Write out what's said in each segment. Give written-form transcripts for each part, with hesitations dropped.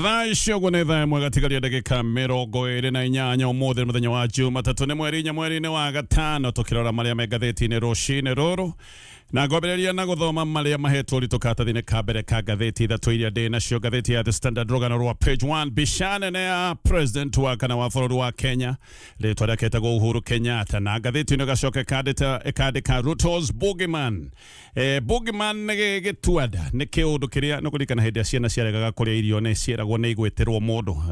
Thaisho gwetha imwe gatigaria ndagika mirongo iri na inyanya umuthi muthenya wa Jumatatu ni mweri-inĩ wa gatano tukirora maria me ngathĩti-inĩ rũcinĩ rũrũ na ngwambĩrĩria na gũthoma maria mahetwo ritũ karatathi-inĩ ka mbere ka ngathĩti ithatũ iria ndĩ nacio. Ngathĩti ya The Standard rũgano rwa page 1 bica nene ya president wa kana wa bũrũri wa Kenya rĩtwa rĩake rĩtagwo Uhuru Kenyatta, na ngathĩti-inĩ gacoka ĩkandĩka Ruto's boogeyman. Boogeyman nĩ gĩtuanda nĩ kĩũndũ kĩrĩa nĩ kũririkana hĩndĩ ya ciana ciaregaga kũrĩa irio nĩ ciĩragwo nĩ igwĩtĩrwo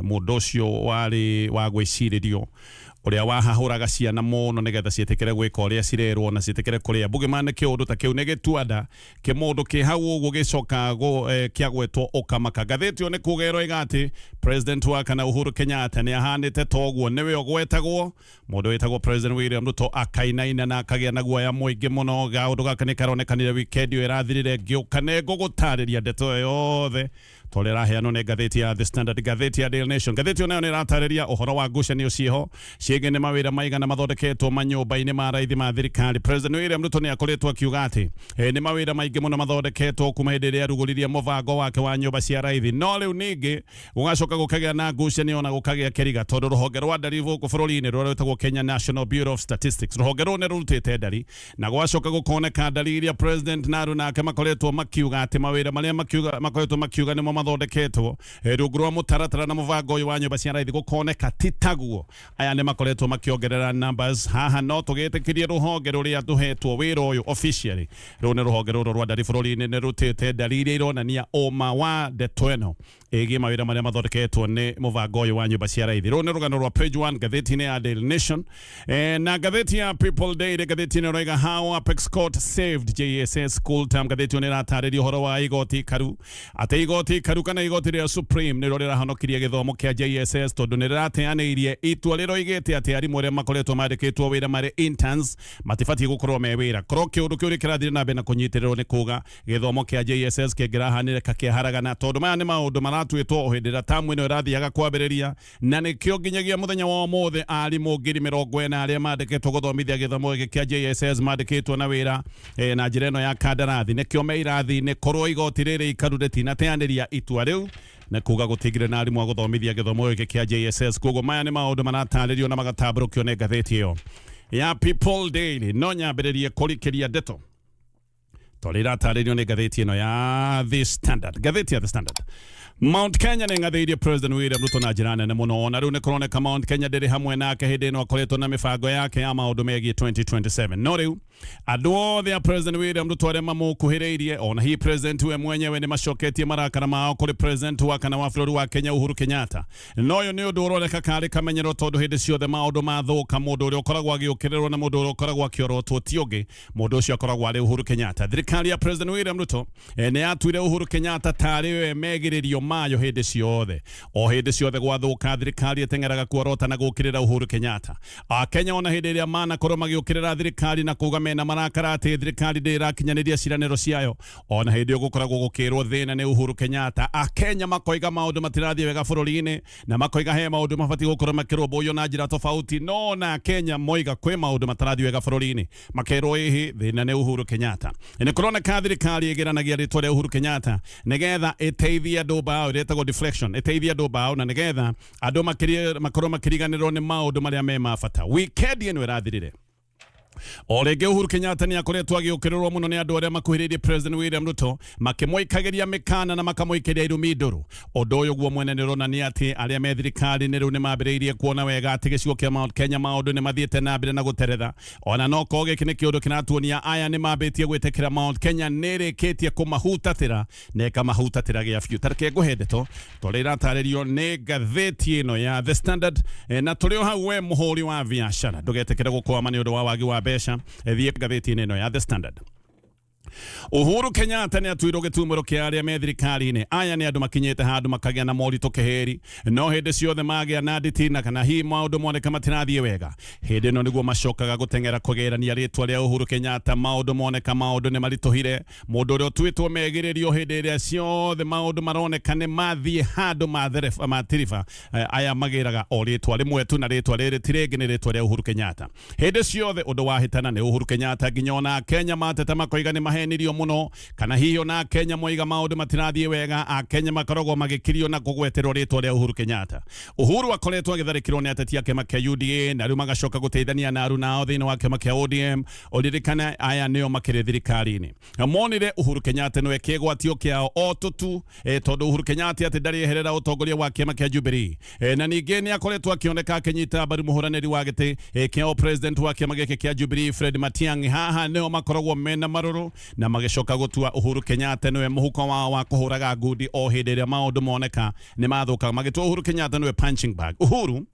mũndũ ũcio warĩ wa gwĩcirĩrio uria wahahuraga ciana muno nigetha ciĩtĩkĩre gwĩka ũrĩa cirerwo na ciĩtĩkĩre kũrĩa. Boogeyman nĩ kĩũndũ ta kĩu nĩ gĩtuanda kĩ mũndũ kĩ hau ũguo gĩcoka kĩagwetwo ũkamaka. Ngathĩti ĩyo nĩ kugerwo igati president wa kana Uhuru Kenyatta nĩ ahanĩte toguo nĩwe ũgwetagwo mũndũ wĩtagwo President William Ruto akainaina na akagĩa na guoya mũingĩ mũno. Gaũndũ gaka nĩ karonekanire weekend ĩyo ĩrathirire ngĩũka ngũgũtarĩria ndeto yothe tole raheanwo nĩ ngathĩti ya The Standard, ngathĩti ya Daily Nation. Ngathĩti ĩyo nayo nĩ ĩratarĩria ũhoro wa ngucanio ciĩho ciĩgiĩ nĩ mawĩra maigana mathondeketwo manyũmba-inĩ ma raithi ma thirikari. President William Ruto nĩ akoretwo akiuga atĩ nĩ mawĩra maingĩ mũno mathondeketwo kuma hĩndĩ ĩrĩa arugũririe mũbango wake wa nyũmba cia raithi, no rĩu ningĩ gũgacoka gũkagĩa na ngucanio na gũkagĩa kĩriga tondũ rũhonge rwa ndari gũkũ bũrũri-inĩ rũrĩa rwĩtagwo Kenya National Bureau of Statistics, rũhonge rũu nĩ rũrutĩte ndari na gũgacoka gũkoneka ndari iria president na nake makoretwo makiuga atĩ mawĩra marĩa makoretwo makiuga nĩmo mathondeketwo rungu rwa mũtaratara na mũbango ũyũ wa nyũmba cia raithi gũkoneka ti taguo. Aya nĩ makoretwo makiongerera numbers haha, no tũgĩtĩkĩrie rũhonge rũrĩa tũhetwo wĩra ũyũ officially. Rũu nĩ rũhonge rũrũ rwa ndari bũrũri-inĩ nĩ rũtĩte ndari iria ironania ũma wa ndeto ĩno ĩgiĩ mawĩra marĩa mathondeketwo nĩ mũbango ũyũ wa nyũmba cia raithi. Rũu nĩ rũgano rwa page 1 ngathĩti-inĩ ya Daily Nation. Na ngathĩti ya People Daily, ngathĩti-inĩ roiga how Apex Court saved JSS school term. Ngathĩti ĩyo nĩ ĩratarĩria ũhoro wa igoti karu atĩ igoti karu kana igoti rĩa Supreme nĩ rĩo rĩrahonokirie gĩthomo kĩa JSS tondũ nĩ rĩrateanĩirie itua rĩroigĩte atĩ arimũ arĩa makoretwo mandĩkĩtwo wĩra marĩ interns matibatiĩ gũkorwo me wĩra. Korwo kĩũndũ kĩu kĩrathire na mbere na kũnyitĩrĩrwo nĩ kuga gĩthomo kĩa JSS kĩngĩrahanĩrĩka kĩaharagana tondũ maya nĩ maũndũ maratuĩtwo o hĩndĩ ĩrĩa tamu ĩno ĩrathiaga kwambĩrĩria, na nĩkĩo nginyagia mũthenya wa ũmũthĩ arimũ ngiri mĩrongo ĩna arĩa mandĩkĩtwo gũthomithia gĩthomo gĩkĩ kĩa JSS mandĩkĩtwo na wĩra na njĩra ĩno ya kandarathi nĩkĩo me irathi-inĩ. Korwo igoti rĩrĩ ikaru rĩtinateanĩria itua rĩu na kuga gũtigire na arimũ a gũthomithia gĩthomo gĩkĩ kĩa JSS. Koguo maya nĩ maũndũ maratarĩrio na magatambũrũkio nĩ ngathĩti ĩyo ya People Daily. No nyambĩrĩrie kũrikĩria ndeto tondũ ĩratarĩrio nĩ ngathĩti ĩno ya The Standard. Ngathĩti ya The Standard. Mt Kenya nĩ ngathĩirie President William Ruto na njĩra nene mũno, na rĩu nĩ kũroneka Mt Kenya ndĩrĩ hamwe nake hĩndĩ ĩno akoretwo na mĩbango yake ya maũndũ megiĩ 2027. No rĩu andũ othe a President William Ruto arĩa mamũkuhĩrĩirie ona hi president we mwenyewe nĩ macoketie marakara mao kũrĩ president wa kana wa bũrũri wa Kenya Uhuru Kenyatta. No ũyũ nĩ ũndũ ũroneka karĩ kamenyero tondũ hĩndĩ ciothe maũndũ mathũka mũndũ ũrĩa ũkoragwo agĩũkĩrĩrwo na mũndũ ũrĩa ũkoragwo akĩorotwo ti ũngĩ, mũndũ ũcio akoragwo arĩ Uhuru Kenyatta. Thirikari ya President William Ruto nĩ yatuire Uhuru Kenyatta tarĩ we megĩrĩrio mayo hĩndĩ ciothe. O hĩndĩ ciothe gwathũka thirikari ĩteng'eraga kuorota na gũkĩrĩra Uhuru Kenyatta. Akenya ona hĩndĩ ĩrĩa manakorwo magĩũkĩrĩra thirikari na kuga mena marakara atĩ thirikari ndĩrakinyanĩria ciranĩro ciayo, ona hĩndĩ ĩyo gũkoragwo gũkĩrwo thĩna nĩ Uhuru Kenyatta. Akenya makoiga maũndũ matirathiĩ wega bũrũri-inĩ na makoiga he maũndũ mabatiĩ gũkorwo makĩrũmbũiyo na njĩra tofauti, no na Akenya moiga kwĩ maũndũ matarathiĩ wega bũrũri-inĩ makerwo ĩhĩ thĩna nĩ Uhuru Kenyatta. Nĩ kũroneka thirikari ĩgeranagia rĩtwa rĩa Uhuru Kenyatta nĩgetha ĩteithie andũ mbaũ ĩretagwo deflection, ĩteithie andũ mbaũ na nĩgetha andũ makorwo makĩriganĩrwo nĩ maũndũ marĩa me ma bata. Weekend ĩno ĩrathirire o rĩngĩ Uhuru Kenyatta nĩ akoretwo agĩũkĩrĩrwo mũno nĩ andũ arĩa makuhĩrĩirie President William Ruto makĩmũikagĩria mĩkana na makamũikĩria irumi ndũrũ. Ũndũ ũyũ guo mwene nĩ ũronania atĩ arĩa me thirikari-inĩ rĩu nĩ mambĩrĩirie kuona wega atĩ gĩcigo kĩa Mt Kenya maũndũ nĩ mathiĩte na mbere na gũteretha, ona no korwo gĩkĩ nĩ kĩũndũ kĩratuonia aya nĩ mambĩtie gwĩtĩkĩra Mt Kenya nĩ ĩrĩkĩtie kũmahutatĩra na ĩkamahutatĩra gĩa biũ. Tareke ngũhe ndeto tondũ ĩratarĩrio nĩ ngathĩti ĩno ya The Standard, na tũrĩ o hau we mũhũri wa biacara ndũgetĩkĩre gũkwama nĩ ũndũ wa wagi wa mbeca. Thiĩ ngathĩti-inĩ ĩno ya The Standard. Uhuru Kenyatta nĩ atuirwo gĩtumũro kĩa arĩa me thirikari-inĩ. Aya nĩ andũ makinyĩte handũ makagĩa na moritũ kĩheri, no hĩndĩ ciothe magĩa na nditi na kana hi maũndũ moneka matirathiĩ wega, hĩndĩ ĩno nĩguo macokaga gũteng'era kũgerania rĩtwa rĩa Uhuru Kenyatta. Maũndũ moneka maũndũ nĩ maritũhire, mũndũ ũrĩa ũtuĩtwo megĩrĩrio hĩndĩ ĩrĩa ciothe maũndũ maroneka nĩ mathiĩ handũ matiriba, aya magĩraga o rĩtwa rĩmwe tu na rĩtwa rĩrĩ ti rĩngĩ nĩ rĩtwa rĩa Uhuru Kenyatta. Hĩndĩ ciothe ũndũ wahĩtana nĩ Uhuru Kenyatta, nginya ona Kenya mateta makoiga nĩ maheni menirio muno kana hiyo na Kenya moiga maundu matirathie wega a Kenya makoragwo magikirio na kugweterwo ritwa ria Uhuru Kenyatta. Uhuru akoretwo agitharikirwo ni ateti ake makia UDA na riu magacoka guteithania na aru nao thiini wake makia ODM oririkana aya nio makire thirikari-ini. Monire Uhuru Kenyatta niwe kigwatio kiao otutu tondu Uhuru Kenyatta ati ndari eherera utongoria wake makia Jubilee na ningi ni akoretwo akioneka akinyita mbaru muhuraniri wa giti kiao president wake mageke kia Jubilee Fred Matiang'i. Haha nio makoragwo mena maruru na magicoka gutua Uhuru Kenyatta niwe muhuko wa kuhuraga ngudi o hindi ria maundu moneka ni mathuka magitua Uhuru Kenyatta niwe punching bag. Uhuru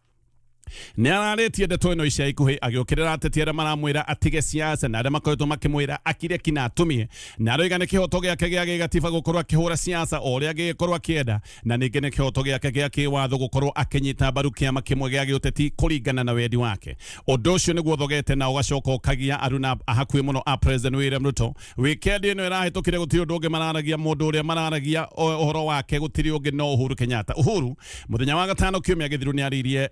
ni araritie ndeto ino icia ikuhi agiukirira ateti aria maramwira atige siasa na aria makoretwo makimwira akire kina atumie na aroiga ni kihoto giake gia gigatiba gukorwo akihura siasa o uria gikorwo akienda na ningi ni kihoto giake gia kiwatho gukorwo akinyita mbaru kiama kimwe gia giuteti kuringana na wendi wake. Undu ucio niguo thogete na ugacoka ukagia aruna ahakui muno a President William Ruto. Weekend ino irahitukire gutiri undu ungi mararagia mundu uria mararagia uhoro wake gutiri ungi no Uhuru Kenyatta. Uhuru muthenya wa gatano kiumia githiru ni aririe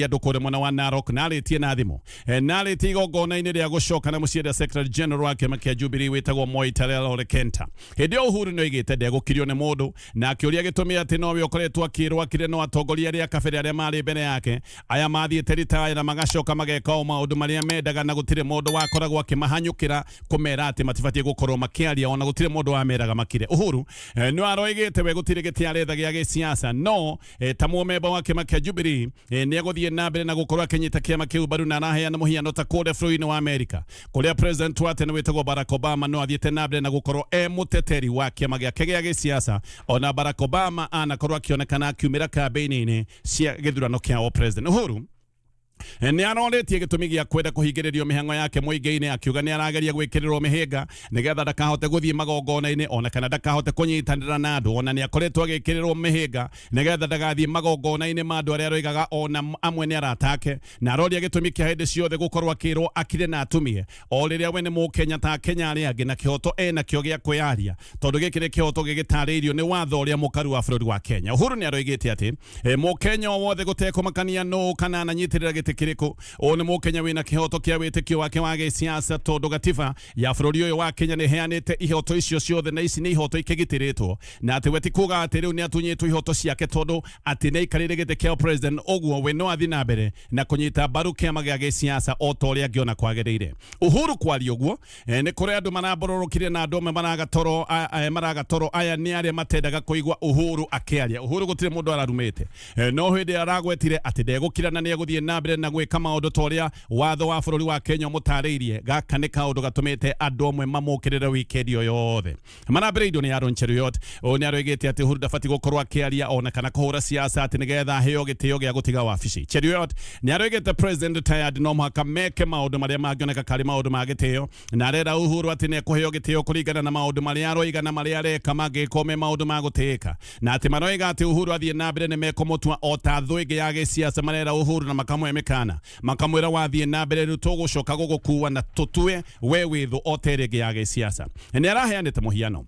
andu kure mwana wa Narok na aritie na thimu na aritie igongona-ini ria gucoka na muciari Secretary General wake makia Jubilee witagwo Ruto Kenta. Hindi Uhuru no igite ndegukirio ni mundu na akiuria gitumi ati no we ukoretwo akirwo akire no atongoria ria kabere aria mari mbere yake aya mathiete ritaya na magacoka mageka o maundu maria mendaga na gutire mundu wakoragwo akimahanyukira kumera ati matibatie gukorwo makiaria ona gutire mundu wameraga makire. Uhuru no aroigite we gutire gitiaretha gia gisiasa no ta mumemba wake makia Jubilee ni aguthie na mbere na gukorwo akinyita kiama kiu baru na araheana muhiano ta kure bũrũri-inĩ wa Amerika kuria president wate ni witagwo Barack Obama no athiete na mbere na gukorwo muteteri wa kiama giake gia gisiasa ona Barack Obama anakorwo akionekana akiumira campaign-ini cia githurano kia president. Uhuru ni aroretie gitumi gia kwenda kuhingiririo mihango yake muingi-ini akiuga ni arageria gwikirirwo mihinga nigetha ndakahote guthie magongona-ini ona kana ndakahote kunyitanira na andu ona ni akoretwo agikirirwo mihinga nigetha ndagathie magongona-ini ma andu aria aroigaga ona amwe ni aratake na aroria gitumi kia hindi ciothe gukorwo akirwo akire na atumie o riria we ni Mukenya ta Kenya aria angi na kihoto ena kio gia kwiaria tondu giki ni kihoto gigitariirio ni watho uria mukaru wa bũrũri wa Kenya. Uhuru ni aroigite ati Mukenya wothe gutekumakania no kana ananyitirira kiriko o ni Mukenya wina kihoto kia witikio wake wa gisiasa tondu gatiba ya bũrũri uyu wa Kenya ni heanite ihoto icio ciothe na ici ni ihoto ikigitiritwo na ati weti kuga ati riu ni atunyitwo ihoto ciake tondu ati ni ikarire giti kia president oguo we no athi na mbere na kunyita mbaru kiama gia gisiasa o to uria angiona kwagirire. Uhuru kwari uguo ni kuri andu manabororokire na andu maragatoro aya ni aria matendaga kuigwa Uhuru akiaria. Uhuru gutire mundu ararumite no hindi aragwetire ati ndegukirana ni aguthie na mbere na gwika maundu toria watho wa bũrũri wa Kenya mutariirie gaka ni kaundu gatumite andu amwe mamukirire weekend yo yothe marabereirio ni Aaron Cheruiyot ni aroigite ati Uhuru ndabati gukorwo akiaria ona kana kuhura siasa ati nigetha heo gitio gia gutiga wabici. Cheruiyot ni aroigite president retired no muhaka meke maundu maria mangioneka kari maundu ma gitio na arera Uhuru ati ni kuheo gitio kuringana na maundu maria aroiga na maria areka mangikome maundu ma gutika na ati maroiga ati Uhuru athie na mbere ni mekomutua o ta thuigi ya gisiasa marera Uhuru na makamwemekana makamwira wathie na mbere ru tugucoka gugukuwa na tutue we withu o terege ya gisiasa. Ni araheanite muhiano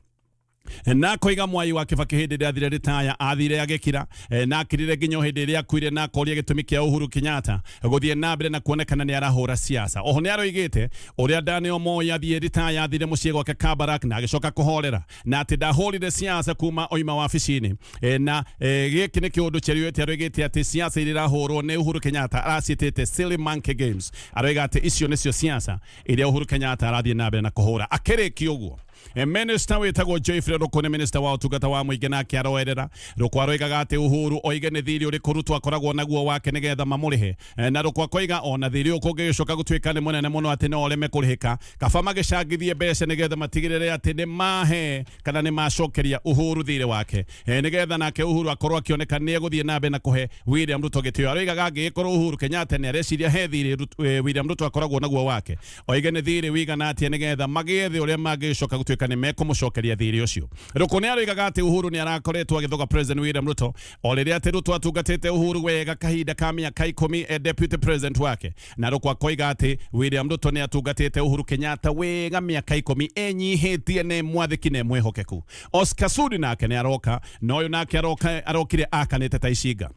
na koiga mwai wa Kibaki hindi ria athire ritaya athire agikira na akirire nginyo hindi ria akuire na koria gitumi kia Uhuru Kenyatta guthie na mbere na kuonekana ni arahura siasa. Oho ni aroigite uria Daniel Moi athire ritaya athire muciĩ gwake Kabarak na agicoka kuhorera na ati ndahorire siasa kuma oima wabici-ini na giki ni kiundu Cheruiyot aroigite ati siasa iria irahurwo ni Uhuru Kenyatta aracitite silly monkey games. Aroiga ati icio nicio siasa iria Uhuru Kenyatta arathie na mbere na kuhura akiriki uguo. Minister witagwo Joyfrey Ruko ni minister wa utungata wa muingi na kiaroerera Ruko aroigaga ati Uhuru oige ni thiri uri kurutwo akoragwo naguo wake nigetha mamurihe na Ruko akoiga ona thiri ukungicoka gutuika ni munene muno ati no oreme kurihika kaba magicangithie mbeca nigetha matigirire ati ni mahe kana ni macokeria Uhuru thiri wake nigetha nake Uhuru akorwo akioneka ni eguthie na mbere na kuhe William Ruto gitio. Aroigaga angikorwo Uhuru Kenyatta ni areciria he thiri William Ruto akoragwo naguo wake oige ni thiri wigana ati nigetha magiethe uria magicoka gutuika ni mekumucokeria thiri ucio. Ruko ni aroigaga ati Uhuru ni arakoretwo agithoga president William Ruto o riria ati Ruto atungatite Uhuru wega kahinda ka miaka 10 deputy president wake na Ruko akoiga ati William Ruto ni atungatite Uhuru Kenyatta wega miaka 10 enyihitie ne mwathiki ne mwehokeku. Oscar Sudi nake ni aroka no yo nake arokire akanite ta iciga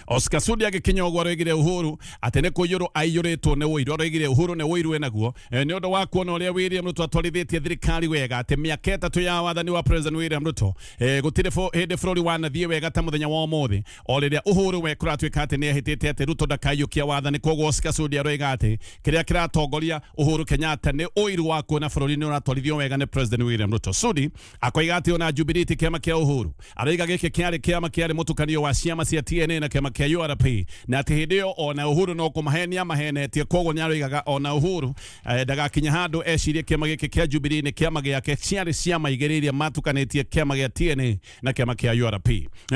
Oscar Sudi agikinya ogwo aroigire Uhuru atene kuyuru aiyuritwo ne wiru aroigire Uhuru ne wiru enaguo ni undu wa kuona uria William Ruto atwarithitie thirikari wega ati miaka 3 ya wathani wa President William Ruto gutire hindi bururi wanathie wega ta muthenya wa umuthi o riria Uhuru we kuratwika ati ni ahitite ati Ruto ndakayukia wathani koguo Oscar Sudi aroiga ati kiria kiratongoria Uhuru Kenyatta ni uiru wa kuona bururi ni uratwarithio wega ni President William Ruto. Sudi akoiga ati ona Jubilee kiama kia Uhuru aroiga giki kiari kiama kiari mutukanio wa ciama cia TNA na kiama kia URP na ati hindio ona Uhuru no kumahenia mahenetie koguo ni aroigaga ona Uhuru ndagakinya handu ecirie kiama giki kia Jubilee ni kiama giake ciari ciama igiriria matukanetie kiama gia TNA na kiama kia URP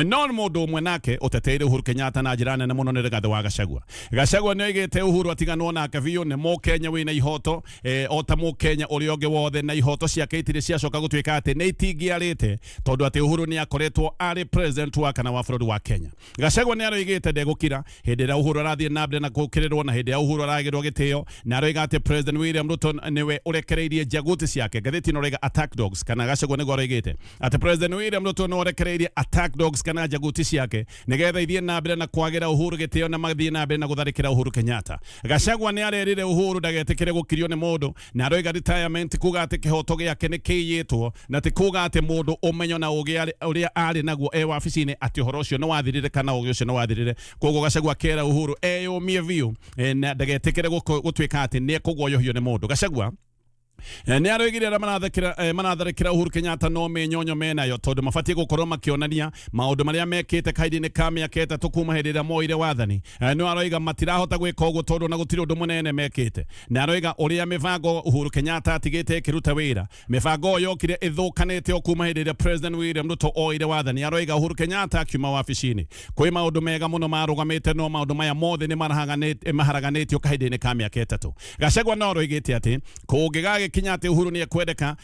no mundu umwe nake uteteire Uhuru Kenyatta na njira nene muno ni Rigathi wa Gachagua ni oigite Uhuru atiganwo nake biu ni Mukenya wina ihoto o ta Mukenya uri onge wothe na ihoto ciake itire ciacoka gutwika ati ni itingiarite tondu ati Uhuru ni akoretwo ari president wa kana wa bururi wa Kenya. Gachagua ni aroigite ndegukira hindi ira Uhuru arathie na mbere na gukirirwo na hindi ya Uhuru aragirwo gitio na aroiga ati President William Ruto niwe urekereirie jaguti ciake. Gatheti no rega attack dogs kana Gachagua ni aroigite ati President William Ruto no urekereirie attack dogs kana jaguti ciake nigetha ithie na mbere na kwagira Uhuru gitio na mathie na mbere na gutharikira Uhuru Kenyatta. Gachagua ni arerire Uhuru ndagetikire gukirio ni mundu na aroiga retirement kuga ati kihoto giake ni kiyitwo na ti kuga ati mundu umenyo na ugi uria ari naguo wabici-ini ati uhoro ucio no wathirire kana ugi ucio no wathirire koguo Gachagua kera Uhuru eyumie biu na ndagetikire gutwika ati ni kugwoyohio ni mundu. Gachagua ni aroigire ara manatharikira Uhuru Kenyatta no menyonyo menayo tondu mabatie gukorwo makionania maundu maria mekite kaidi-ini ka miaka 3 kuma hindi ria moire wathani no aroiga matirahota gwika uguo tondu na gutiri undu munene mekite na aroiga uria mibango Uhuru Kenyatta atigite kiruta wira mibango yokire ithukanite o kuma hindi ria President William Ruto oire wathani aroiga Uhuru Kenyatta akiuma wabici-ini kwi maundu mega muno marugamite no maundu maya mothe ni maharaganitio kaidi-ini ka miaka 3. Gachagua no aroigite ati kungigage Kinyate Uhuru ni ekwendeka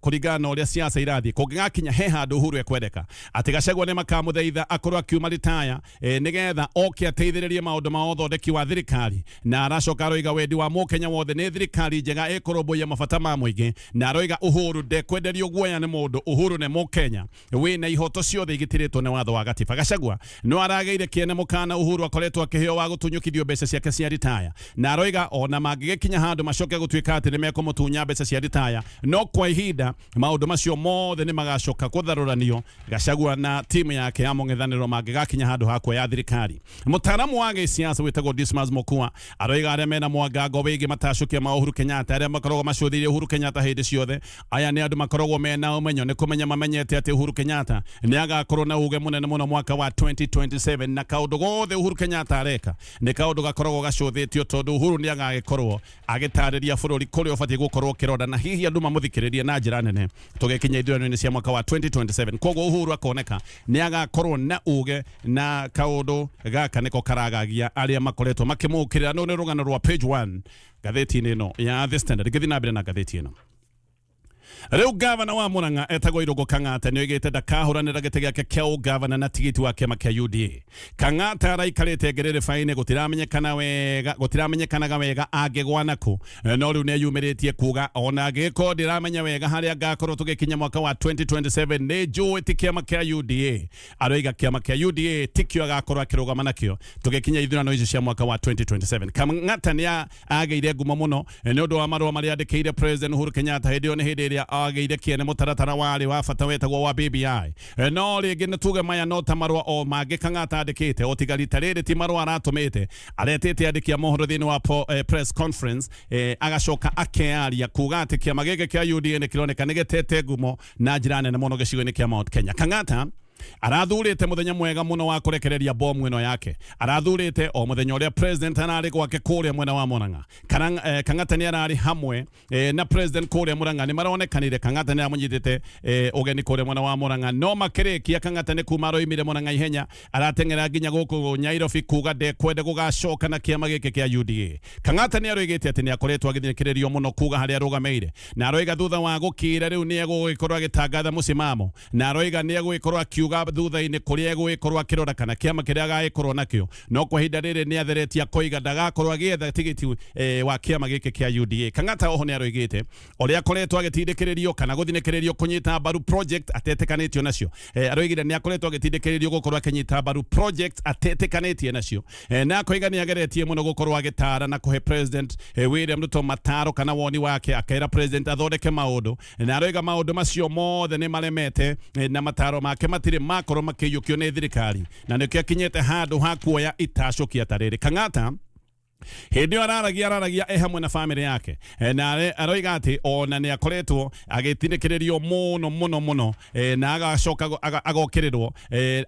kurigana uria siasa irathi kungigakinya he handu Uhuru ekwendeka ati Gachagua ni makamuthaitha akorwo akiuma retire nigetha oke ateithiririe maundu ma uthondeki wa thirikari na aracoka aroiga wendi wa Mukenya wothe ni thirikari njega ikurumbuia mabata ma muingi na aroiga Uhuru ndekwenderio guoya ni mundu Uhuru ni Mukenya wina ihoto ciothe igitiritwo ni watho wa gatiba. Gachagua no arageire kiene mukana Uhuru akoretwo akiheo wa gutunyukithio mbeca ciake cia retire na aroiga ona mangigikinya handu macoke gutwika ati ni mekumutunya mbeca cia retire no kwa ihinda maundu macio mothe ni magacoka kutharuranio. Gachagua na timu yake ya mung'ethaniro mangigakinya handu hakwa ya thirikari. Mutaramu wa giciasa witagwo Dismas Mukua aroiga aria mena mwangango wigi matacukia ma Uhuru Kenyatta aria makoragwo macuthirie Uhuru Kenyatta hindi ciothe aya ni andu makoragwo mena umenyo ni kumenya mamenyete ati Uhuru Kenyatta ni agakorwo na uge munene muno mwaka wa 2027 na kaundu gothe Uhuru Kenyatta areka ni kaundu gakoragwo gacuthitio tondu Uhuru ni agagikorwo agitariria bururi kuria ubatie gukorwo kironda na hihi andu mamuthikiririe na njira nene tugekinya ithurano-ini cia mwaka wa 2027 koguo Uhuru akoneka ni agakorwo na uge na kaundu gaka niko karagagia aria makoretwo makimukirira no ni rugano rwa page 1 gatheti-ini ino ya The Standard. Githi na mbere na gatheti ino riu gavana wa Murang'a etagwo Irungu Kang'ata ni oigite ndakahuranira giti giake kia ugavana na tigiti wa kiama kia UDA. Kang'ata araikarite ngerere faine gutiramenyekanaga wega angigwa naku no riu ni ayumiritie kuga ona agiko ndiramenya wega haria ngakorwo tugikinya mwaka wa 2027 ni njui ti kiama kia UDA. Aroiga kiama kia UDA tikio agakorwo akirugama nakio tugikinya ithurano icio cia mwaka wa 2027. Kang'ata ni ageire ngumo muno ni undu wa marua maria andikire President Uhuru Kenyatta hindi ni hindi iria ageire kiene mutaratara wari wa bata wetagwo wa BBI no ringi ni tuge maya no ta marua o mangi Kang'ata andikite o tiga rita riri ti marua aratumite aretete andikia mohoro thini wa press conference agacoka akearia kuga ati kiama giki kia UDA ni kironeka ni gitete ngumo na njira nene muno gicigo-ini kia Mt Kenya. Kang'ata arathurite muthenya mwega muno wa kurekereria bomu ino yake arathurite o muthenya uria president anari gwake kuria mwena wa Murang'a Kang'ata ni arari hamwe na president kuria Murang'a ni maronekanire Kang'ata ni amunyitite ugeni kuria mwena wa Murang'a no makirikia Kang'ata ni kuma roimire Murang'a ihenya aratengera nginya guku Nyairobi kuga ndekwende gugacoka na kiama giki kia UDA. Kang'ata ni aroigite ati ni akoretwo agithikiririo muno kuga haria arugameire na aroiga thutha wa gukira riu ni egugikorwo agitangatha musimamo na aroiga ni egugikorwo akiuga akiuga thutha-inĩ kũrĩa egũgĩkorwo akĩrora kana kĩama kĩrĩa agagĩkorwo nakĩo no kwa ihinda rĩrĩ nĩ atheretia kũiga ndagakorwo agĩetha tigiti wa kĩama gĩkĩ kĩa UDA. Kang'ata oho nĩ aroigĩte ũrĩa akoretwo agĩtindĩkĩrĩrio kana gũthinĩkĩrĩrio kũnyita mbaru project atetĩkanĩtio nacio. Aroigire nĩ akoretwo agĩtindĩkĩrĩrio gũkorwo akĩnyita mbaru project atetĩkanĩtie nacio, na akoiga nĩ ageretie mũno gũkorwo agĩtara na kũhe president William Ruto mataro kana woni wake, akera president athondeke maũndũ, na aroiga maũndũ macio mothe nĩ maremete na mataro make matirĩ makorwo makĩiyũkio nĩ thirikari, na nĩkĩo akinyĩte handũ ha kuoya itacokia ta rĩrĩ. Kang'ata hindi araragia hamwe na family yake, na aroiga ati ona ni akoretwo agitindikiririo muno na agacoka agokirirwo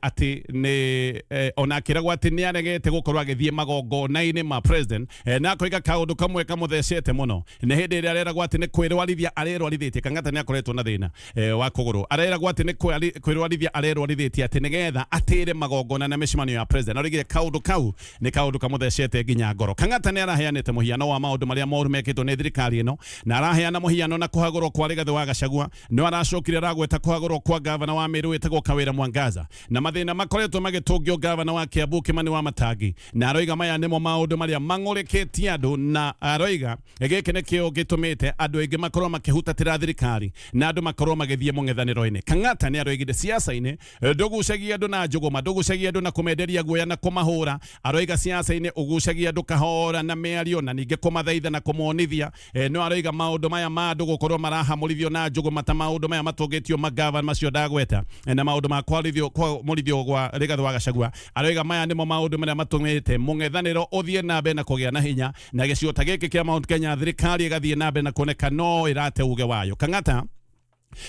ati ni ona akiragwo ati ni aregete gukorwo agithie magongona-inĩ ma president, na akoiga kaundu kamwe kamuthecete muno ni hindi ĩrĩa areragwo ati ni kwirwarithia arerwarithitie. Kang'ata ni akoretwo na thina wa kũgũrũ, areragwo ati ni kwirwarithia arerwarithitie ati nigetha atĩre magongona na mĩcemanio ya president. Arigire kaundu kau ni kaundu kamuthecete nginya ngoro. Kang'ata nĩ araheanĩte mũhiano wa maũndũ marĩa moru mekĩtwo nĩ thirikari ĩno, na araheana mũhiano na kũhagũrwo kwa Rigathĩ wa Gachagua. Nĩ aracokire aragweta kũhagũrwo kwa gavana wa Meru wĩtagwo Kawĩra Mwangaza, na mathĩna makoretwo magĩtũngio gavana wa Kiambu Kimani wa Matangi, na aroiga maya nĩmo maũndũ marĩa mang'ũrĩkĩtie andũ, na aroiga gĩkĩ nĩkĩo gĩtũmĩte andũ aingĩ makorwo makĩhutatĩra thirikari na andũ makorwo magĩthiĩ mũng'ethanĩro-inĩ. Kang'ata nĩ aroigire siasa-inĩ ndũgucagia andũ na njũgũma, ndũgucagia andũ na kũmenderia guoya na kũmahũra. Aroiga siasa-inĩ ũgucagia andũ kahora na mĩario na ningĩ kũmathaitha na kũmonithia. No aroiga maũndũ maya ma andũ gũkorwo marahamũrithio na njũgũma ta maũndũ maya matũngĩtio magavana macio ndagweta, na maũndũ ma kwarithio gwa Rigathĩ wa Gachagua. Aroiga maya nĩmo maũndũ marĩa matũmĩte mũng'ethanĩro ũthiĩ na mbere na kũgĩa na hinya, na gĩcigo ta gĩkĩ kĩa Mt Kenya thirikari ĩgathiĩ na mbere na kuoneka no ĩrate uge wayo. Kang'ata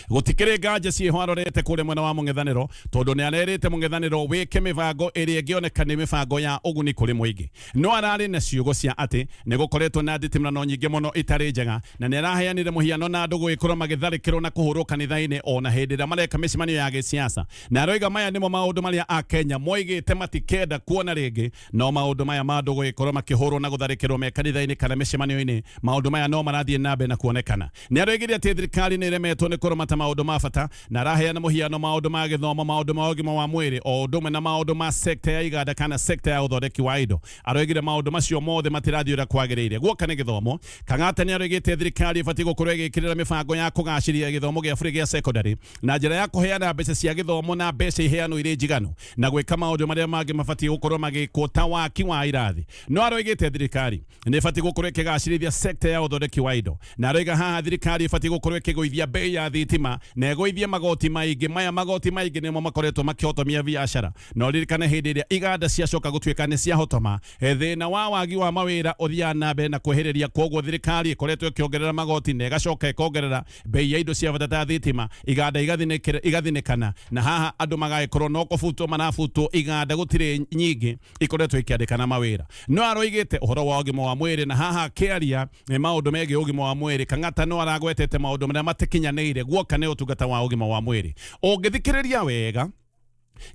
gutikire nganja ciĩho arorete kũrĩa mwena wa mũng'ethanĩro, tondũ nĩ arerĩte mũng'ethanĩro wĩke mĩbango ĩrĩa ĩngĩoneka nĩ mĩbango ya ũguni kũrĩ mũingĩ. No ararĩ na ciugo cia atĩ nĩ gũkoretwo na nditimũrano nyingĩ mũno itarĩ njega, na nĩ araheanire mũhiano na andũ gũgĩkorwo magĩtharĩkĩrwo na kũhũrwo kanitha-inĩ ona hĩndĩ ĩrĩa mareka mĩcemanio ya gĩsiasa. Na aroiga maya nĩmo maũndũ marĩa Akenya moigĩte matikenda kuona rĩngĩ, no maũndũ maya ma andũ gũgĩkorwo makĩhũrwo na gũtharĩkĩrwo me kanitha-inĩ kana mĩcemanio-inĩ, maũndũ maya no marathiĩ na mbere na kuonekana. Nĩ aroigire atĩ thirikari nĩ ĩremetwo nĩ mata maũndũ ma bata, na araheana mũhiano maũndũ ma gĩthomo, maũndũ ma ũgima wa mwĩrĩ, o ũndũ ũmwe na maũndũ ma sekta ya iganda kana sekta ya ũthondeki wa indo. Aroigire maũndũ macio mothe matirathiĩ ũrĩa kwagĩrĩire. Guoka nĩ gĩthomo, Kang'ata nĩ aroigĩte thirikari ĩbatiĩ gũkorwo ĩgĩkĩrĩra mĩbango ya kũgacĩria gĩthomo gĩa bũrũri gĩa secondary na njĩra ya kũheana mbeca cia gĩthomo na mbeca iheanwo irĩ njiganu, na gwĩka maũndũ marĩa mangĩ mabatiĩ gũkorwo magĩkwo ta waki wa irathi. No aroigĩte thirikari nĩ ĩbatiĩ gũkorwo ĩkĩgacĩrithia sekta ya ũthondeki wa indo, na aroiga haha thirikari ĩbatiĩ gũkorwo ĩkĩgũithia bei ya thitima na ĩgũithie magoti maingĩ. Maya magoti maingĩ nĩmo makoretwo makĩhotomia biacara, no ririkane hĩndĩ ĩrĩa iganda ciacoka gũtuĩka nĩ ciahotoma, thĩna wa wagi wa mawĩra ũthiaga na mbere na kwehereria. Koguo thirikari ĩkoretwo ĩkĩongerera magoti na ĩgacoka ĩkongerera bei ya indo cia bata ta thitima, iganda igathinĩkana, na haha andũ magagĩkorwo no kũbutwo marabutwo, iganda gũtirĩ nyingĩ ikoretwo ikĩandĩkana mawĩra. No aroigĩte ũhoro wa ũgima wa mwĩrĩ, na haha akĩaria maũndũ megiĩ ũgima wa mwĩrĩ. Kang'ata no aragwetete maũndũ marĩa matakinyanĩire. Guoka nĩ ũtungata wa ũgima wa mwĩrĩ. Ũngĩthikĩrĩria wega,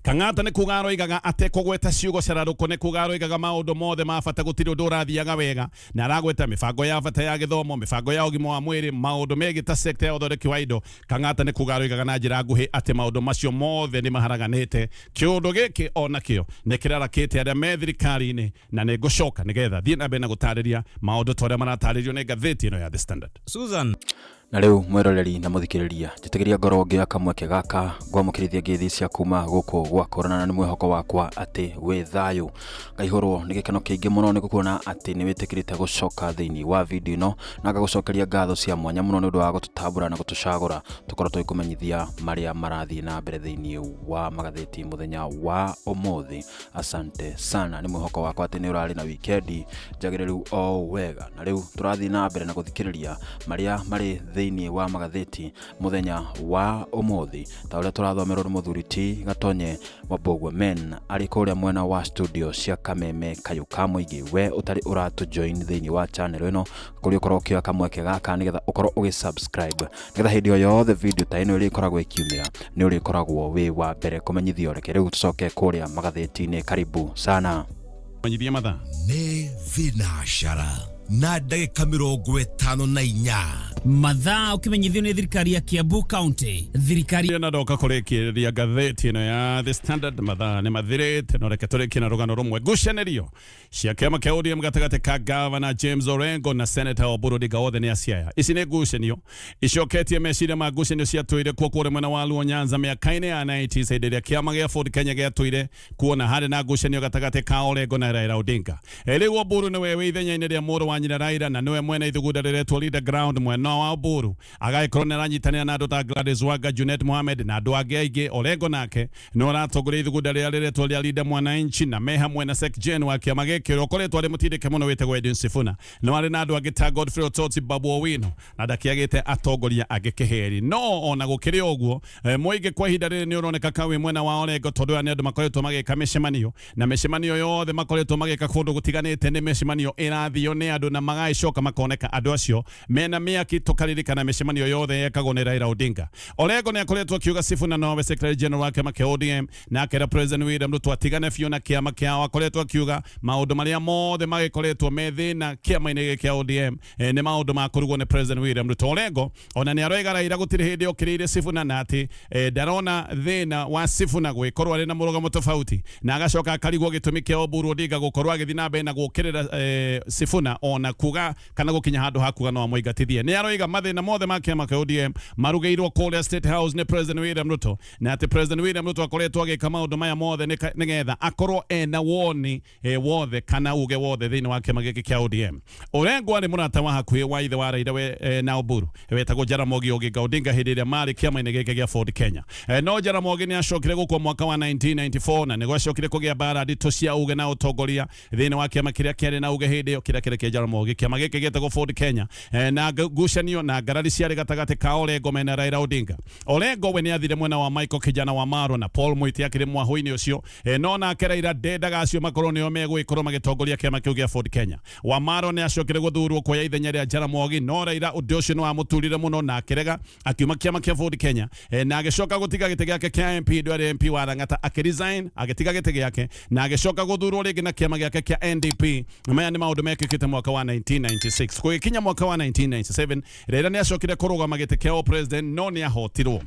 Kang'ata nĩ kuga aroigaga atekũgweta ciugo cararũkũ, nĩ kuga aroigaga maũndũ mothe ma bata, gũtirĩ ũndũ ũrathiaga wega, na aragweta mĩbango ya bata ya gĩthomo, mĩbango ya ũgima wa mwĩrĩ, maũndũ megiĩ ta sekta ya ũthondeki wa indo. Kang'ata nĩ kuga aroigaga na njĩra nguhĩ atĩ maũndũ macio mothe nĩ maharaganĩte. Kĩũndũ gĩkĩ onakĩo nĩ kĩrarakĩte arĩa me thirikari-inĩ, na nĩ ngũcoka nĩgetha thiĩ na mbere na gũtarĩria maũndũ ta ũrĩa maratarĩrio nĩ ngathĩti ĩno ya The Standard. Susan na riu mweroreri na muthikiriria njitigiria ngoro ngia kamweke gaka gwamukirithia ngithi cia kuma guku gwakorana na mwihoko wakwa ati we thayu ngaihurwo ni gikeno kiingi muno ni gukuona ati ni witikirite gucoka thiini wa video ino na ngagucokeria ngatho cia mwanya muno ni undu wa gututambura na gutucagura tukorwo twikumenyithia maria marathii na mbere thiini wa magatheti muthenya wa umuthi. Asante sana, ni mwihoko wakwa ati ni urari na weekend njagiriru o wega, na riu turathii na mbere na guthikiriria maria mari thiini wa magatheti muthenya wa umuthi. Ta uria turathomerwo ni muthuri ti Gatonye wa Bogwe Men ari kuria mwena wa studio cia Kameme Kayuka muingi. We utari uratu join thiini wa channel ino kuri ukorwo ukioya kamweke gaka nigetha ukorwo ugisubscribe nigetha hindi o yothe video ta ino iri ikoragwo ikiumira ni uri ikoragwo wi wa mbere kumenyithio. Reke riu tucoke kuria magatheti-ini. Karibu sana. Menyithia mathaa ni vinashara na ndagĩka 54 mathaa ukimenyithio nĩ thirikari ya Kiambu County. Thirikari na doka kurekereria ngatheti ino ya The Standard mathaa nĩ mathirĩte no reke tũrĩkie na rũgano rũmwe. Ngucanĩrio cia kĩama kĩa ODM gatagatĩ ka Governor James Orengo na Senator Uhuru Kenyatta nĩ Siaya. Ici nĩ ngucanio icoketie meciria ma ngucanio cia tũire kuo kũrĩ mwena wa Luo Nyanza mĩaka-inĩ ya 90s hĩndĩ ĩrĩa kĩama gĩa Ford Kenya gĩa tũire kuona harĩ na ngucanio gatagatĩ ka Orengo na Raila Odinga. Rĩu Uhuru nĩwe wĩ ithenya-inĩ rĩa mũrũ wa nyina Raila na nĩwe mwena ithugunda rĩretwo Leader Ground mwena wa Uhuru agagĩkorwo nĩ aranyitanĩra na andũ ta Gladys Wanga, Junet Mohamed na andũ angĩ aingĩ. Orengo nake no aratongoria ithugunda rĩrĩa rĩretwo rĩa Leader Mwananchi na me hamwe na Sekjen wa kĩama gĩkĩ ũrĩa ũkoretwo arĩ mũtindĩke mũno wĩtagwo Edwin Sifuna. No arĩ na andũ angĩ ta Godfrey Otsoti, Babu Owino na ndakiagĩte atongoria angĩ kĩheri. No ona gũkĩrĩ ũguo mũingĩ kwa ihinda rĩrĩ nĩ ũroneka kawe mwena wa Orengo tondũ aya nĩ andũ makoretwo magĩka mĩcemanio na mĩcemanio yothe makoretwo magĩka kũndũ gũtiganĩte. Nĩ mĩcemanio ĩrathio nĩ andũ na magagĩcoka makoneka andũ acio mena mĩaki tũkaririkana mĩcemanio yothe yekagwo nĩ Raila Odinga. Orengo nĩ akoretwo akiuga Sifuna nowe Secretary General wa kĩama kĩa ODM na akĩra President William Ruto atigane biũ na kĩama kĩao. Akoretwo akiuga maũndũ marĩa mothe magĩkoretwo me thĩna kĩama-inĩ gĩa ODM nĩ maũndũ ma kũrugwo nĩ President William Ruto. Orengo ona nĩ aroiga Raila gũtirĩ hĩndĩ okĩrĩire Sifuna na atĩ ndarona thĩna wa Sifuna gwĩkorwo arĩ na mũrũgamo tofauti na agacoka akarigwo gĩtũmi kĩa Uhuru Odinga gũkorwo agĩthiĩ na mbere na gũkĩrĩra Sifuna ona kuga kana gũkinya handũ hakuga no amũingatithie. Nĩ aroiga mathĩna mothe ma kĩama kĩa ODM marugĩirwo kũrĩa State House nĩ President William Ruto na atĩ President William Ruto akoretwo agĩka maũndũ maya mothe nĩgetha akorwo ena woni wothe kana uge wothe thĩinĩ wa kĩama gĩkĩ kĩa ODM. Orengo arĩ mũrata wa hakuhĩ wa ithe wa Raila na Uhuru wetagwo Jaramogi Oginga Odinga hĩndĩ ĩrĩa marĩ kĩama-inĩ gĩkĩ gĩa Ford Kenya. No Jaramogi nĩ acokire gũkua mwaka wa 1994 na nĩguo acokire kũgĩa mbara nditũ cia uge na ũtongoria thĩinĩ wa kĩama kĩrĩa kĩarĩ na uge hĩndĩ ĩyo kĩrĩa kĩa Jaramogi. Kĩama gĩkĩ gĩtagwo Ford Kenya na ngucanio na ngarari ciarĩ gatagatĩ ka Orengo mena Raila Odinga. Orengo we nĩ athire mwena wa Michael Kijana wa Maro na Paul Mwiti akĩrĩ mwaho-inĩ ũcio no nake Raila ndendaga acio makorwo nĩo megũgĩkorwo magĩtongoria kĩama kĩu gĩa Ford Kenya. Wa Maro nĩ acokire gũthurwo kuoya ithenya rĩa Jaramogi no Raila ũndũ ũcio nĩ wamũturire mũno na akĩrega akiuma kĩama kĩa Ford Kenya na agĩcoka gũtiga gĩtĩ gĩake kĩa MP ndwarĩ MP wa Kang'ata akĩresign agĩtiga gĩtĩ gĩake na agĩcoka gũthurwo rĩngĩ na kĩama gĩake kĩa NDP. Maya nĩ maũndũ mekĩkĩte mwaka wa 1996 gũgĩkinya mwaka wa 1997 Raila nĩ acokire kũrũgama gĩtĩ kĩa president no nĩ ahotirwo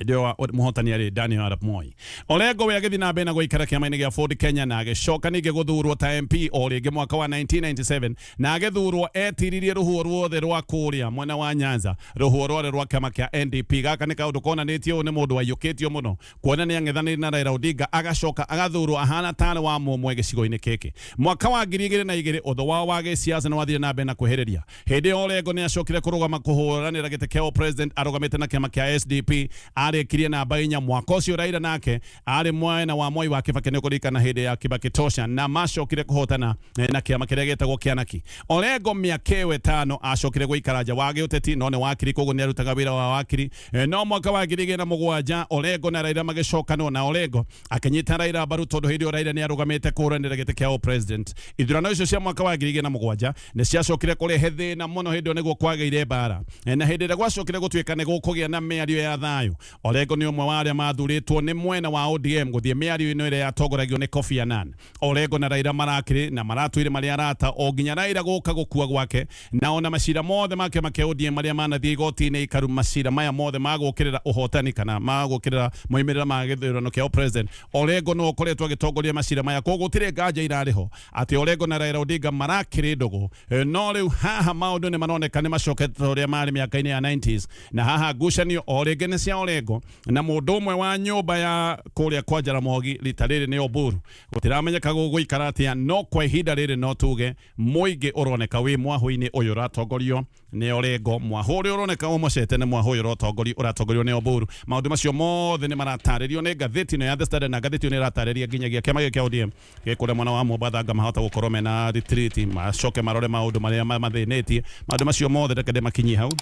ndio muhotani ari Daniel Arap Moi. Orengo we agĩthiĩ na mbere na gũikara kĩama-inĩ gĩa Ford Kenya na agĩcoka ningĩ gũthurwo ta MP o rĩngĩ mwaka wa 1997 na agĩthurwo etiririe rũhuo ruothe rwa kũrĩa mwena wa Nyanza rũhuo ruothe rwa kĩama kĩa NDP. Gaka nĩ kaũndũ konanĩtio ũyũ nĩ mũndũ waiyũkĩtio mũno kuona nĩ ang'ethanĩri na Raila Odinga agacoka agathurwo ahana tarĩ wa mũmwe gĩcigo-inĩ gĩkĩ. Mwaka wa 2002 ũthũ wao wa gĩsiasa nĩ wathire na mbere na kwĩhĩrĩria. Hĩndĩ Orengo nĩ acokire kũrũgama kũhũranĩra gĩtĩ kĩa president arũgamĩte na kĩama kĩa SDP arĩkirie namba 4 mwaka ũcio. Raila nake arĩ mwena wa Moi wa Kibaki nĩ kũririkana hĩndĩ ya Kibaki tosha na macokire kũhotana na kĩama kĩrĩa gĩtagwo Kĩanaki. Orengo mĩaka 5 acokire gũikara nja wa gĩũteti no nĩ wakiri koguo nĩ arutaga wĩra wa wakiri. No mwaka wa 2007 Orengo na Raila magĩcokana na Orengo akĩnyita Raila mbaru tondũ hĩndĩ ĩyo Raila nĩ arũgamĩte kũhũranĩra gĩtĩ kĩa president. Ithurano icio cia mwaka wa 2007 nĩ ciacokire kũrehe thĩna mũno hĩndĩ ĩyo nĩguo kwagĩire mbara na hĩndĩ ĩrĩa gwacokire gũtuĩka nĩ gũkũgĩa na mĩario ya thayũ. Orengo nĩ ũmwe wa arĩa mathurĩtwo nĩ mwena wa ODM gũthiĩ mĩario-inĩ ĩrĩa yatongoragio nĩ Kofi Annan. Orengo na Raila marakĩrĩ na maratwire marĩ arata o nginya Raila gũka gũkua gwake na ona macira mothe ma kĩama kĩa ODM marĩa manathiĩ igoti-inĩ ikaru macira maya mothe magũkĩrĩra ũhotani kana magũkĩrĩra moimĩrĩra ma gĩthurano kĩa president. Orengo no ũkoretwo agĩtongoria macira maya koguo gũtirĩ nganja irarĩho atĩ Orengo na Raila Odinga marakĩrĩ ndũgũ. No rĩu haha maũndũ nĩ maroneka nĩ macokete ũrĩa marĩ mĩaka-inĩ ya 90s na haha ngucanio o rĩngĩ nĩ cia Orengo na mũndũ ũmwe wa nyũmba ya kũrĩa kwa Jaramogi rita rĩrĩ nĩ Oburu. Gũtiramenyeka gũgũikara atĩa no kwa ihinda rĩrĩ no tuge mũingĩ ũroneka wĩ mwaho-inĩ ũyũ ũratongorio nĩ Orengo. Mwaho ũrĩa ũroneka ũmũcete nĩ mwaho ũyũ ũratongorio nĩ Oburu. Maũndũ macio mothe nĩ maratarĩrio nĩ ngathĩti ĩno ya The Standard na ngathĩti ĩno nĩ ĩratarĩria nginyagia kĩama kĩa ODM gĩkũrĩa mwena wa Mombatha mahota gũkorwo mena retreat macoke marore maũndũ marĩa mathĩnĩtie. Maũndũ macio mothe reke ndĩmakinyie hau.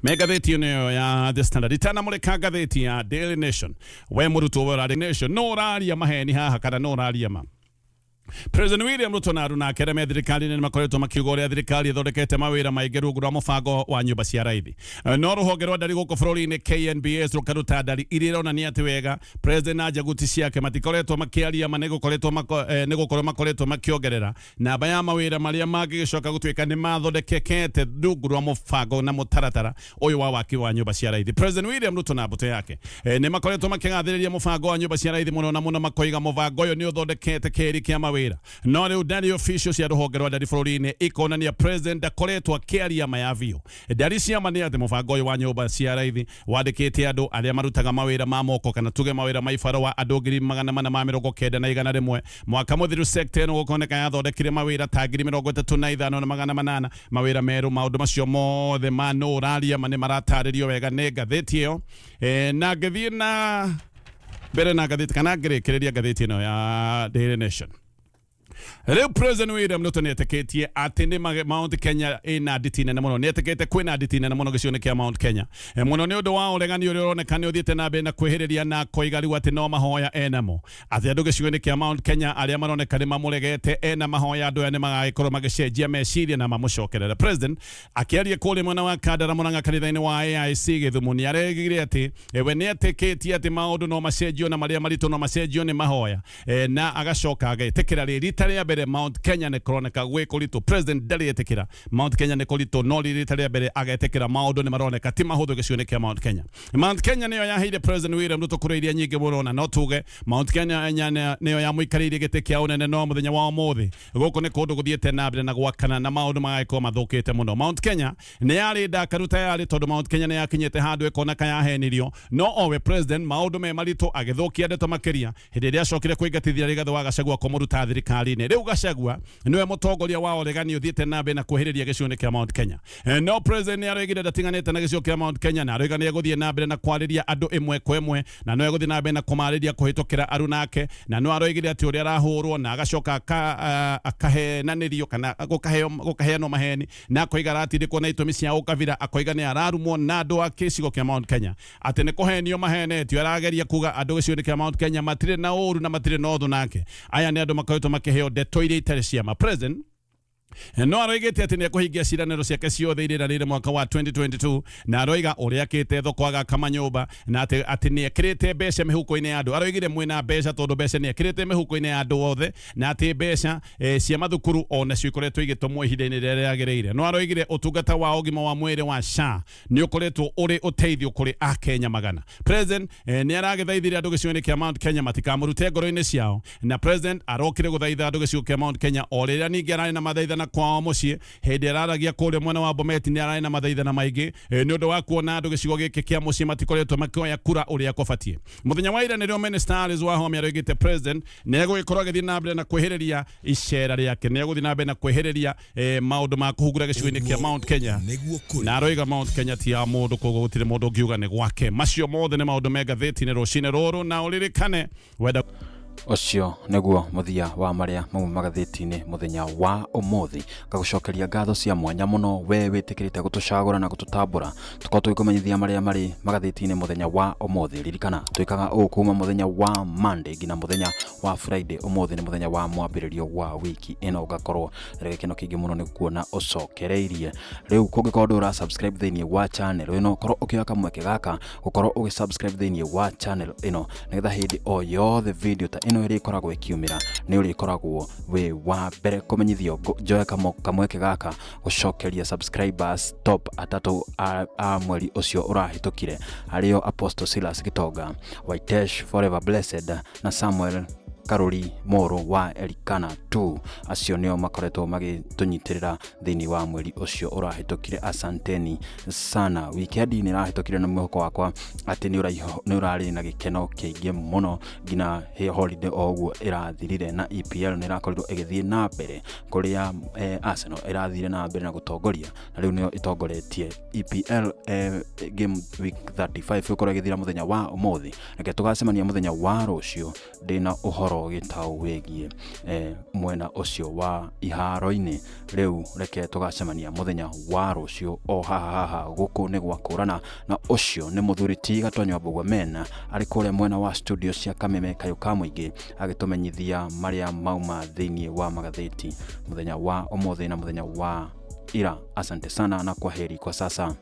Magathiti ĩno ya The Standard itana mũreka ngathĩti ya Daily Nation we mũrutwo wa Daily Nation no ũraria maheni haha kana no ũraria ma President William Ruto na Aruna Kereme thirikari ni makoretwo makiuga uria thirikari ithondekete mawira maingi rungu rwa mubango wa nyumba cia raithi no ruhonge rwa ndari guku bururi-ini KNBS rukaruta ndari iria ironania ati wega president na jaguti ciake matikoretwo makiaria nigukorwo makoretwo makiongerera namba ya mawira maria mangigicoka gutuika ni mathondekekete rungu rwa mubango na mutaratara uyu wa waki wa nyumba cia raithi. President William Ruto na mbuto yake ni makoretwo makigathiriria mubango wa nyumba cia raithi muno na muno makoiga mubango uyu ni uthondekete keri kia mawira no riu ndari officials ya ruhonge rwa ndari bururi-ini ikonania president akoretwo akiaria mayavio ndari ciamania ati mubango uyu wa nyumba cia raithi wandikite andu aria marutaga mawira ma moko kana tuge mawira ma ifaro wa andu 491 mwaka muthiru sector ino gukoneka yathondekire mawira ta 35,800 mawira meru maundu macio mothe ma no uraria mane marataririo wega ni ngathiti iyo na ngathie na mbere na ngathiti kana ngirikiria ngathiti ino ya Daily Nation. Riu President William Ruto ni eteketie ati ni Mount Kenya ina nditine na muno ni etekete kwina nditine na muno gicione kia Mount Kenya muno ni undu wa uregani uri uronekana uthiite na mbere na kwihiriria na koiga riu ati no mahoya enamo ati andu gicione kia Mount Kenya aria maronekana mamuregete ena mahoya andu ene magagikorwo magicenjia meciria na mamucokerera. President akiaria kuri mwena wa Kandara Murang'a kanitha-ini wa AIC Githumu ni aregire ati we ni eteketie ati maundu no macenjio na maria maritu no macenjio ni mahoya na agacoka agetekera rita ria mbere Mount Kenya ne kroneka gwe kuritu. President ndari etekira Mount Kenya ne kuritu no rita ria mbere agetekera maundu ni maroneka ti mahuthu gicione kia Mount Kenya. Mount Kenya niyo yaheire President William Ruto kureiria nyingi muno na no tuge Mount Kenya niyo yamuikaririe gite kia unene no muthenya wa umuthi guku ni kundu guthiete na mbere na gwakana na maundu magaiko mathukite muno. Mount Kenya ni yari ndakaruta yari tondu Mount Kenya ni yakinyete handu ikoneka yahenirio no owe president maundu me maritu agithukia ndeto makiria hindi iria acokire kuingatithia rigatho wa Gachagua kumuruta thirikari-ini. Riu Gachagua niwe mutongoria wa uregani uthiite na mbere na kwihiriria gicione kia Mount Kenya no president ni aregire ndatinganite na gicio kia Mount Kenya na aregani eguthie na mbere na kwariria andu imwe kwa imwe na no eguthie na mbere na kumariria kuhitukira arunake na no aregire ati uria arahurwo na agacoka akahenanirio kana gukaheano maheni na koiga ratindikwo na itumi cia ukavira akoiga ni ararumwo na andu a kicigo kia Mount Kenya ati ni kuhenio mahenetio arageria kuga andu gicione kia Mount Kenya matire na uru na matire na uthu nake aya ni andu makoretwo makiheo ndeto iria itari cia ma. President no aroigete ati ni akuhingia ciraniro ciake ciothe irira rire mwaka wa 2022 na aroiga uria akite thoko aga kama nyumba na ati ni ekirite mbeca mihuko-ini ya andu. Aroigire mwina mbeca tondu mbeca ni ekirite mihuko-ini ya andu othe na ati mbeca cia mathukuru ona cio ikoretwo igitumwo ihinda-ini riria riagiriire. No aroigire utungata wa ugima wa mwiri wa SHA ni ukoretwo uri uteithio kuri Akenya magana. President ni aragithaithirie andu gicione kia Mount Kenya matikamurute ngoro-ini ciao na president arokire guthaitha andu gicigo kia Mount Kenya o riria ningi arari na mathaithana kwa mucii hindi araragia kuria mwena wa Bomet ni arari na mathaithana maingi ni undu wa kuona andu gicigo giki kia mucii matikoretwo makioya kura uria kubatie. Muthenya wa ira nirio minister Alice Wahome aroigite president ni egugikorwo agithii na mbere na kwihiriria icera riake ni eguthii na mbere na kwihiriria maundu ma kuhungura gicigo-ini kia Mount Kenya na aroiga Mount Kenya ti ya mundu koguo gutire mundu ungiuga ni gwake. Macio mothe ni maundu me ngathiti-ini rucini ruru na uririkane wenda ucio niguo muthia wa maria mau magathiti-ini muthenya wa umuthi. Ngagucokeria ngatho cia mwanya muno we witikirite gutucagura na gututambura tukorwo tugikumenyithia maria mari magathiti-ini muthenya wa umuthi. Ririkana twikaga kuma muthenya wa Monday nginya muthenya wa Friday. Umuthi ni muthenya wa mwambiririo wa wiki ino ugakorwo na gikeno kingi muno ni kuona ucokereirie. Riu kungikorwo ndura subscribe thiini wa channel ino korwo ukioya kamweke gaka gukorwo ugisubscribe thiini wa channel ino nigetha hindi o yothe video ta ino iri koragwo ikiumira ni uri koragwo we wa mbere kumenyithio. Njoya kamweke gaka gucokeria subscribers top atatu a mweri ucio urahitukire ario Apostle Silas Gitonga, Waitesh Forever Blessed na Samuel Karoli Moro wa Elikana 2 acio nio makoretwo magitunyitirira thiini wa mweri ucio urahitukire. Asanteni sana. Weekend ni rahitukire na mwihoko wakwa ati ni urari na gikeno kiingi muno ngina he holiday oguo irathirire na EPL ni rakorirwo igithii na mbere kuria Arsenal irathire na mbere na gutongoria na riu nio itongoretie EPL game week 35 ukorwo igithira muthenya wa umuthi. Reke tugacemania muthenya wa rucio ndina uhoro to gitau wegie mwena ucio wa iharo-ini. Riu reke tugacemania muthenya wa rucio o haha guku ni gwakurana na ucio ni muthuri ti Gatonywa Bugwamen ari kuria mwena wa studio cia Kameme Kayuka Muingi agitumenyithia maria mauma thiini wa Magathiti muthenya wa umuthi na muthenya wa ira. Asante sana na kwaheri kwa sasa.